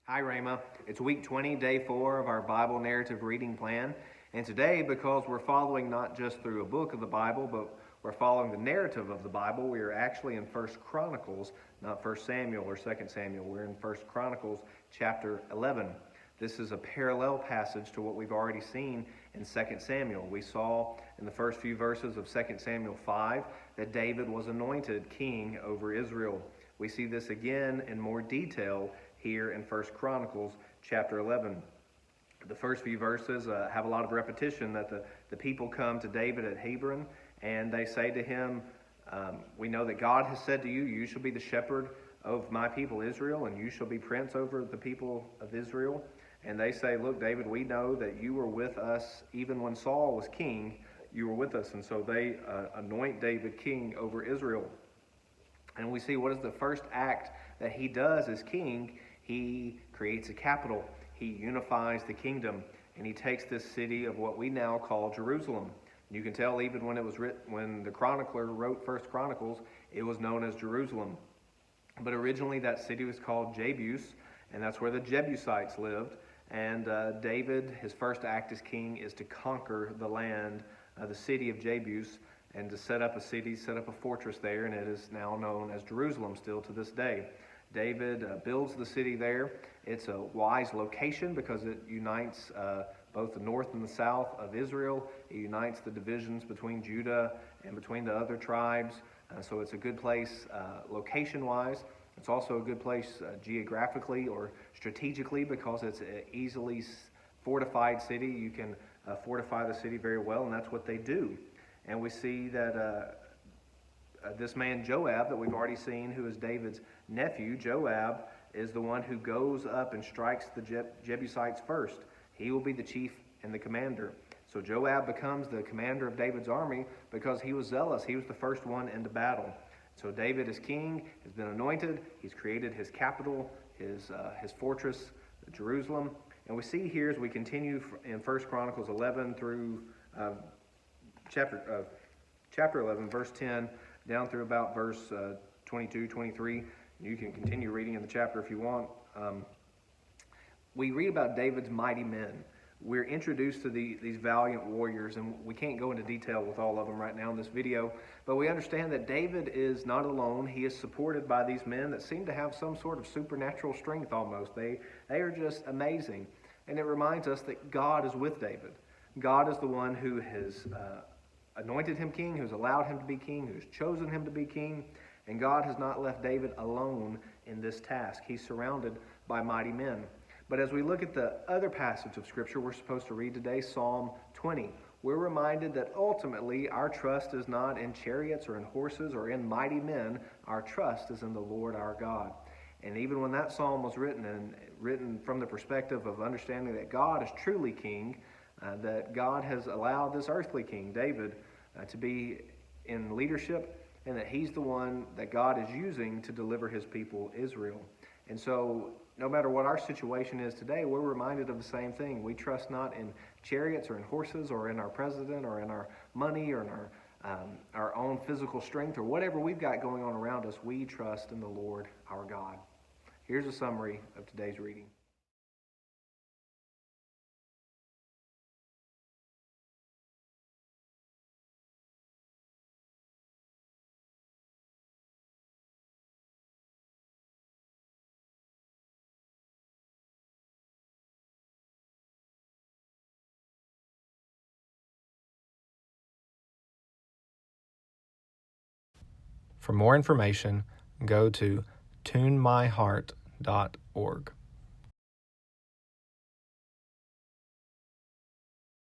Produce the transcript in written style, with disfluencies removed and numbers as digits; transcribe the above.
Hi, Rama. It's week 20, day 4 of our Bible narrative reading plan. And today, because we're following not just through a book of the Bible, but we're following the narrative of the Bible, we are actually in 1 Chronicles, not 1 Samuel or 2 Samuel. We're in 1 Chronicles chapter 11. This is a parallel passage to what we've already seen in 2 Samuel. We saw in the first few verses of 2 Samuel 5 that David was anointed king over Israel. We see this again in more detail here in 1 Chronicles chapter 11. The first few verses have a lot of repetition that the people come to David at Hebron and they say to him, we know that God has said to you, you shall be the shepherd of my people Israel, and you shall be prince over the people of Israel. And they say, look, David, we know that you were with us even when Saul was king, you were with us. And so they anoint David king over Israel. And we see what is the first act that he does as king. He creates a capital. He unifies the kingdom, and he takes this city of what we now call Jerusalem. You can tell even when it was written, when the chronicler wrote First Chronicles, it was known as Jerusalem. But originally that city was called Jebus, and that's where the Jebusites lived. And David, his first act as king is to conquer the land, the city of Jebus, and to set up a city, set up a fortress there, and it is now known as Jerusalem still to this day. David builds the city there. It's a wise location because it unites both the north and the south of Israel. It unites the divisions between Judah and between the other tribes. So it's a good place location-wise. It's also a good place geographically or strategically because it's an easily fortified city. You can fortify the city very well, and that's what they do. And we see that this man Joab that we've already seen, who is David's nephew, Joab is the one who goes up and strikes the Jebusites first. He will be the chief and the commander. So Joab becomes the commander of David's army because he was zealous. He was the first one into battle. So David is king, has been anointed. He's created his capital, his fortress, Jerusalem. And we see here as we continue in 1 Chronicles 11 through chapter 11, verse 10, down through about verse 22, 23. You can continue reading in the chapter if you want. We read about David's mighty men. We're introduced to these valiant warriors, and we can't go into detail with all of them right now in this video, but we understand that David is not alone. He is supported by these men that seem to have some sort of supernatural strength almost. They are just amazing. And it reminds us that God is with David. God is the one who has anointed him king, who's allowed him to be king, who's chosen him to be king, and God has not left David alone in this task. He's surrounded by mighty men. But as we look at the other passage of Scripture we're supposed to read today, Psalm 20, we're reminded that ultimately our trust is not in chariots or in horses or in mighty men. Our trust is in the Lord our God. And even when that psalm was written from the perspective of understanding that God is truly king, that God has allowed this earthly king, David, to be in leadership, and that he's the one that God is using to deliver his people, Israel. And so no matter what our situation is today, we're reminded of the same thing. We trust not in chariots or in horses or in our president or in our money or in our own physical strength or whatever we've got going on around us. We trust in the Lord our God. Here's a summary of today's reading. For more information, go to tunemyheart.org.